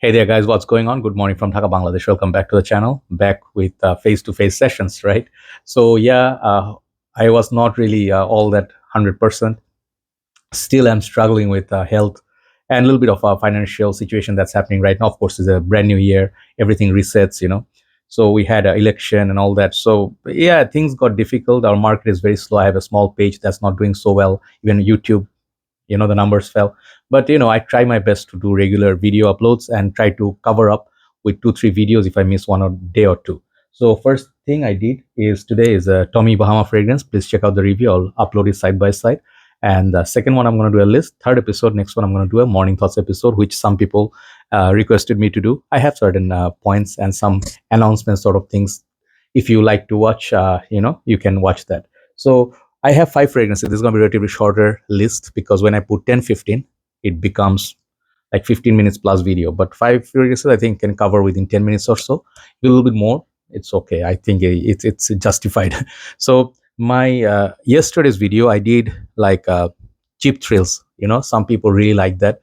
Hey there, guys. What's going on? Good morning from Dhaka, Bangladesh. Welcome back to the channel. Back with face-to-face sessions, right? So yeah, I was not really all that 100%. Still, I'm struggling with health and a little bit of a financial situation that's happening right now. Of course, it's a brand new year. Everything resets. So we had an election and all that. So yeah, things got difficult. Our market is very slow. I have a small page that's not doing so well. Even YouTube, the numbers fell. But I try my best to do regular video uploads and try to cover up with 2 3 videos if I miss one or day or two. So first thing I did is today is a Tommy Bahama fragrance. Please check out the review. I'll upload it side by side. And the second one, I'm going to do a list. Third episode, next one, I'm going to do a morning thoughts episode, which some people requested me to do. I have certain points and some announcement sort of things. If you like to watch, you can watch that. So I have 5 fragrances. This is going to be a relatively shorter list because when I put 10, 15, it becomes like 15 minutes plus video. But 5 fragrances, I think, can cover within 10 minutes or so. A little bit more, it's okay. I think it's justified. So my yesterday's video, I did like cheap thrills. Some people really like that.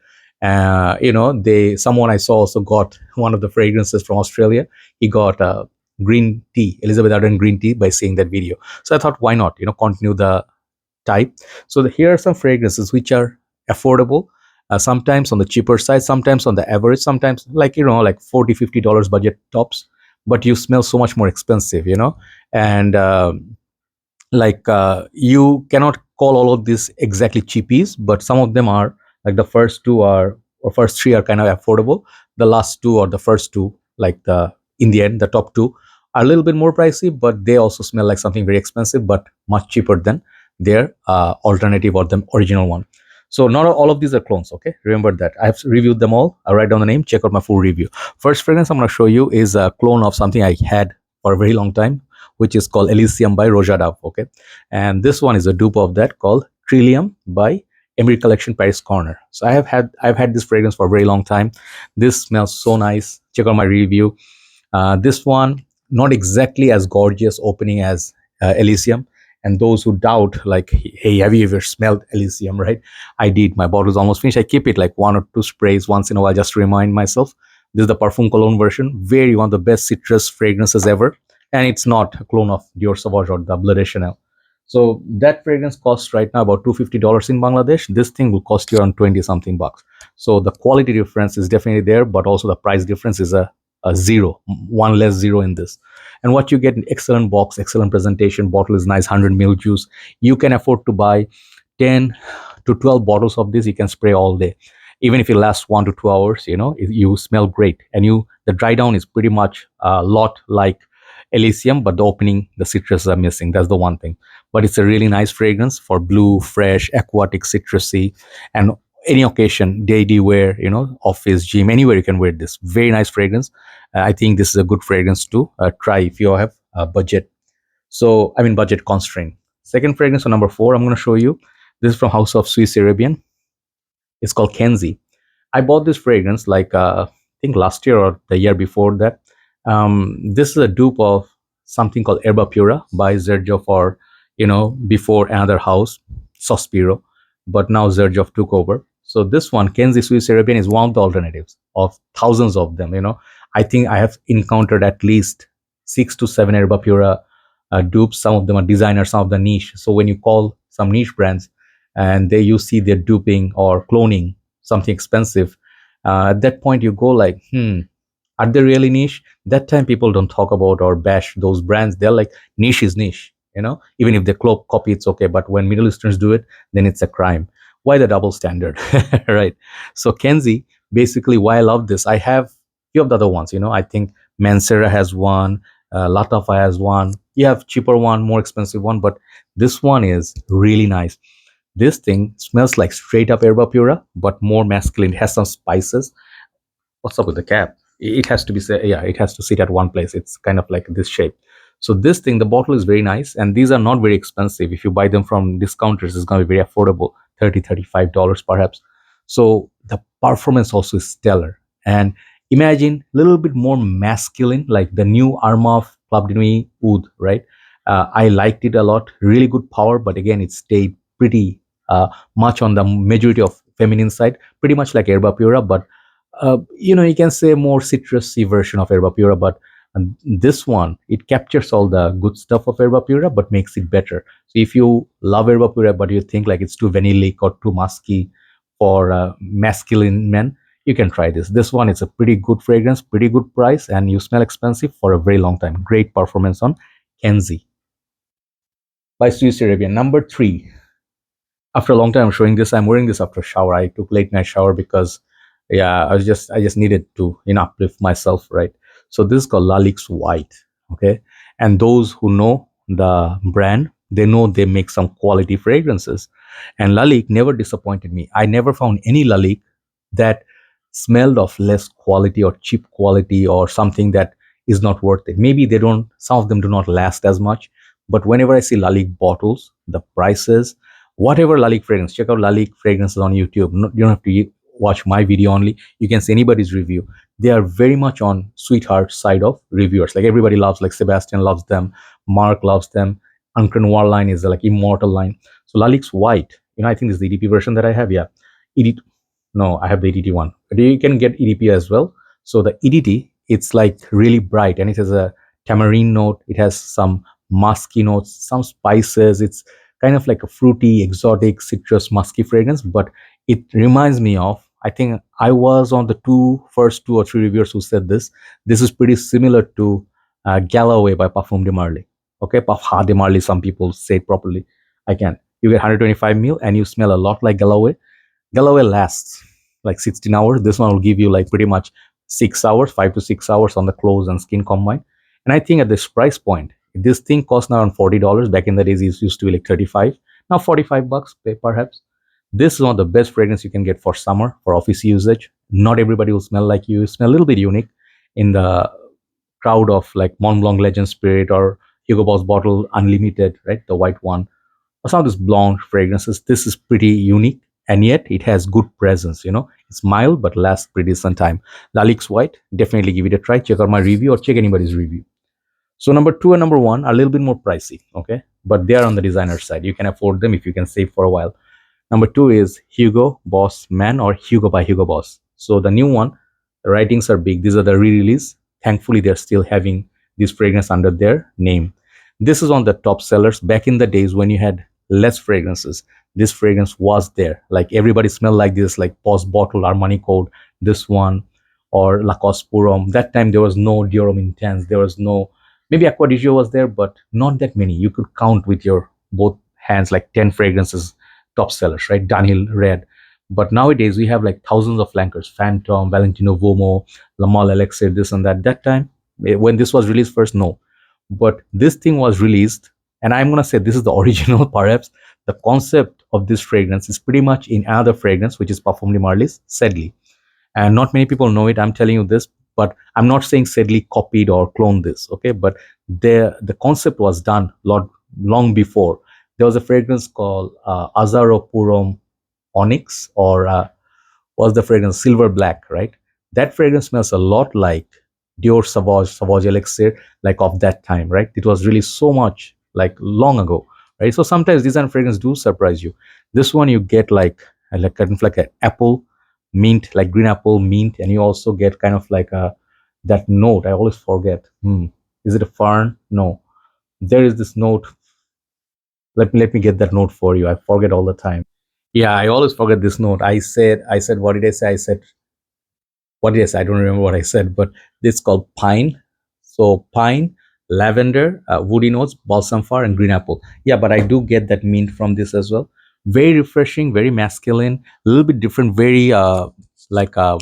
Someone I saw also got one of the fragrances from Australia. He got green tea, Elizabeth Arden green tea, by seeing that video. So I thought, why not, continue the type. So here are some fragrances which are affordable, sometimes on the cheaper side, sometimes on the average, sometimes like, like $40 $50 budget tops, but you smell so much more expensive, and you cannot call all of these exactly cheapies, but some of them are, like the first two are, or first three are kind of affordable. The last two or the first two, like in the end, the top two are a little bit more pricey, but they also smell like something very expensive, but much cheaper than their alternative or the original one. So not all of these are clones, okay? Remember that. I have reviewed them all. I'll write down the name, check out my full review. First fragrance I'm going to show you is a clone of something I had for a very long time, which is called Elysium by Rojada, okay? And this one is a dupe of that called Trillium by Emir Collection Paris Corner. So I've had this fragrance for a very long time. This smells so nice. Check out my review. This one, not exactly as gorgeous opening as Elysium. And those who doubt, like, hey, have you ever smelled Elysium, right? I did. My bottle is almost finished. I keep it like 1 or 2 sprays once in a while just to remind myself. This is the Perfume Cologne version. Very one of the best citrus fragrances ever. And it's not a clone of Dior Sauvage or the Bleu de Chanel. So that fragrance costs right now about $250 in Bangladesh. This thing will cost you around 20 something bucks. So the quality difference is definitely there, but also the price difference is a zero, one less zero in this. And what you get, an excellent box, excellent presentation, bottle is nice, 100 ml juice. You can afford to buy 10 to 12 bottles of this. You can spray all day. Even if it lasts 1 to 2 hours, you smell great. And the dry down is pretty much a lot like Elysium, but the opening, the citrus are missing. That's the one thing. But it's a really nice fragrance for blue, fresh, aquatic, citrusy, and any occasion, daily wear, office, gym, anywhere you can wear this. Very nice fragrance. I think this is a good fragrance to try if you have a budget. So, I mean, budget constraint. Second fragrance, on number 4, I'm going to show you. This is from House of Swiss Arabian. It's called Kenzy. I bought this fragrance like, I think last year or the year before that. This is a dupe of something called Erba Pura by Zerjov, or, before another house, Sospiro. But now Zerjov took over. So this one, Kenzy Swiss Arabian, is one of the alternatives of thousands of them. I think I have encountered at least 6 to 7 Erba Pura dupes. Some of them are designers, some of the niche. So when you call some niche brands and you see they're duping or cloning something expensive, at that point you go like, are they really niche? That time people don't talk about or bash those brands. They're like, niche is niche. Even if they copy, it's okay. But when Middle Easterns do it, then it's a crime. Why the double standard? Right. So Kenzy, basically, why I love this, I have few of the other ones. I think Mansera has one, Latafa has one. You have cheaper one, more expensive one, but this one is really nice. This thing smells like straight up Erba Pura, but more masculine. It has some spices. What's up with the cap? It has to be, yeah, it has to sit at one place. It's kind of like this shape. So this thing, the bottle is very nice, and these are not very expensive. If you buy them from discounters, it's going to be very affordable, $30 $35 perhaps. So the performance also is stellar. And imagine a little bit more masculine, like the new Armaf Club de Nuit Oud, right? I liked it a lot. Really good power, but again, it stayed pretty much on the majority of feminine side, pretty much like Erba Pura, but you can say more citrusy version of Herba Pura, but this one, it captures all the good stuff of Herba Pura, but makes it better. So if you love Herba Pura, but you think like it's too vanillic or too musky for masculine men, you can try this. This one is a pretty good fragrance, pretty good price, and you smell expensive for a very long time. Great performance on Kenzy by Swiss Arabian. Number three, after a long time I'm showing this. I'm wearing this after a shower. I took late night shower because yeah, I just needed to uplift myself, right? So this is called Lalique White. Okay. And those who know the brand, they know they make some quality fragrances. And Lalique never disappointed me. I never found any Lalique that smelled of less quality or cheap quality or something that is not worth it. Maybe they don't, some of them do not last as much. But whenever I see Lalique bottles, the prices, whatever Lalique fragrance, check out Lalique fragrances on YouTube. You don't have to watch my video only. You can see anybody's review. They are very much on sweetheart side of reviewers. Like everybody loves, like Sebastian loves them, Mark loves them. Uncrenoir line is like immortal line. So Lalique's White, I think this is the EDP version that I have. Yeah, EDT. No, I have the EDT one. But you can get EDP as well. So the EDT, it's like really bright and it has a tamarind note. It has some musky notes, some spices. It's kind of like a fruity, exotic, citrus, musky fragrance, but it reminds me of, I think I was on the first two or three reviewers who said this. This is pretty similar to Galloway by Parfum de Marly. Okay, Parfum de Marly, some people say it properly. I can. You get 125 ml and you smell a lot like Galloway. Galloway lasts like 16 hours. This one will give you like pretty much 6 hours, 5 to 6 hours on the clothes and skin combined. And I think at this price point, this thing costs now around $40. Back in the days, it used to be like 35. Now 45 bucks, perhaps. This is one of the best fragrance you can get for summer, for office usage. Not everybody will smell like you. Smell a little bit unique in the crowd of like Mont Blanc Legend Spirit or Hugo Boss Bottle Unlimited, right? The white one. Or some of these blonde fragrances. This is pretty unique and yet it has good presence. It's mild but lasts pretty some time. Lalique's White, definitely give it a try. Check out my review or check anybody's review. So number two and number one are a little bit more pricey, okay? But they are on the designer side. You can afford them if you can save for a while. Number two is Hugo Boss Man or Hugo by Hugo Boss. So the new one, the writings are big. These are the re-release. Thankfully, they're still having this fragrance under their name. This is on the top sellers. Back in the days when you had less fragrances, this fragrance was there. Like everybody smelled like this, like Post Bottle, Armani Code, this one, or Lacoste Purom. That time there was no Diorum Intense. There was no, maybe Aqua di Gio was there, but not that many. You could count with your both hands, like 10 fragrances, top sellers, right? Dunhill Red. But nowadays we have like thousands of flankers: Phantom, Valentino Vomo, Lamal Elixir, this and that. That time, when this was released first, no. But this thing was released, and I'm gonna say this is the original, perhaps. The concept of this fragrance is pretty much in another fragrance, which is Parfum de Marly's Sedley. And not many people know it. I'm telling you this, but I'm not saying Sedley copied or cloned this, okay? But the concept was done long before. There was a fragrance called Azaro Purom Onyx, or was the fragrance Silver Black, right? That fragrance smells a lot like Dior Sauvage Elixir, like of that time, right? It was really so much like long ago, right? So sometimes design fragrance do surprise you. This one you get kind of like an apple mint, like green apple mint, and you also get kind of like a that note. I always forget. Is it a fern? No, there is this note. Let me get that note for you. I forget all the time. Yeah, I always forget this note. I said, what did I say? I said, what did I say? I don't remember what I said, but it's called pine. So pine, lavender, woody notes, balsam fir, and green apple. Yeah, but I do get that mint from this as well. Very refreshing, very masculine, a little bit different, very like a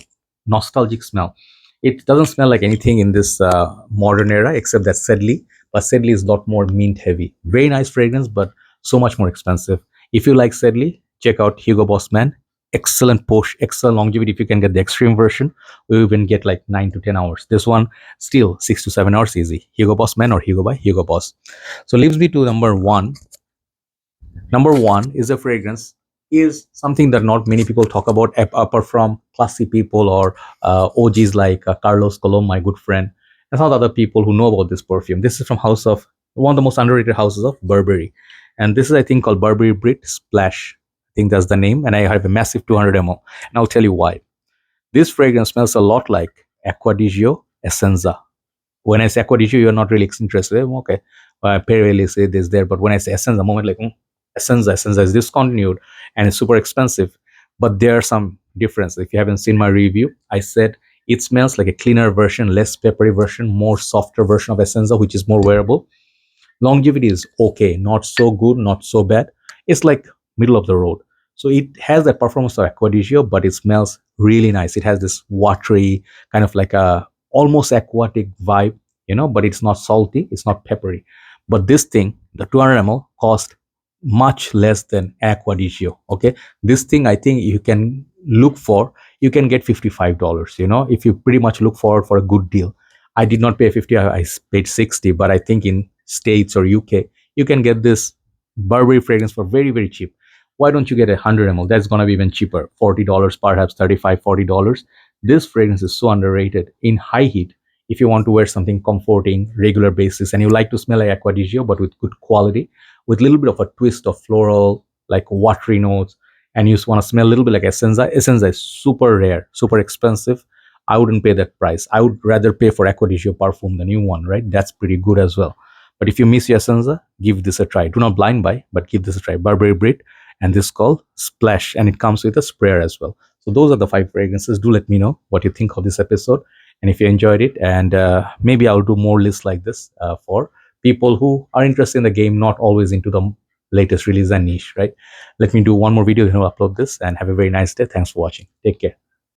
nostalgic smell. It doesn't smell like anything in this modern era except that Sedley, but Sedley is a lot more mint heavy. Very nice fragrance, but so much more expensive. If you like Sedley, check out Hugo Boss Man. Excellent push, excellent longevity. If you can get the extreme version, we even get like 9 to 10 hours. This one still 6 to 7 hours easy. Hugo Boss Man or Hugo by Hugo Boss. So leaves me to number one. Number one is a fragrance, is something that not many people talk about apart from classy people or OGs like Carlos Colom, my good friend, and some other people who know about this perfume. This is from house of one of the most underrated houses of Burberry, and this is, I think, called Burberry Brit Splash. I think that's the name, and I have a massive 200 ml, and I'll tell you why. This fragrance smells a lot like Acqua di Gio Essenza. When I say Acqua di Gio, you're not really interested. Okay, Perrier say this there, but when I say Essenza, the moment like Essenza is discontinued and it's super expensive. But there are some difference. If you haven't seen my review, I said it smells like a cleaner version, less peppery version, more softer version of Essenza, which is more wearable. Longevity is okay, not so good, not so bad. It's like middle of the road. So it has the performance of Acqua di Gio, but it smells really nice. It has this watery kind of like a almost aquatic vibe, but it's not salty, it's not peppery. But this thing, the 200 ml, cost much less than Acqua di Gio. Okay, this thing I think you can look for. You can get $55. If you pretty much look forward for a good deal. I did not pay 50, I paid 60, but I think in States or UK, you can get this Burberry fragrance for very, very cheap. Why don't you get 100 ml? That's going to be even cheaper, $40, perhaps $35, $40. This fragrance is so underrated in high heat. If you want to wear something comforting, regular basis, and you like to smell like Acqua di Gio, but with good quality, with a little bit of a twist of floral, like watery notes, and you just want to smell a little bit like Essenza. Essenza is super rare, super expensive. I wouldn't pay that price. I would rather pay for Acqua di Gio Perfume, the new one, right? That's pretty good as well. But if you miss your Essenza, give this a try. Do not blind buy, but give this a try. Burberry Brit, and this is called Splash, and it comes with a sprayer as well. So those are the 5 fragrances. Do let me know what you think of this episode, and if you enjoyed it, and maybe I'll do more lists like this for people who are interested in the game, not always into the latest release and niche, right? Let me do one more video, then I'll upload this, and have a very nice day. Thanks for watching. Take care.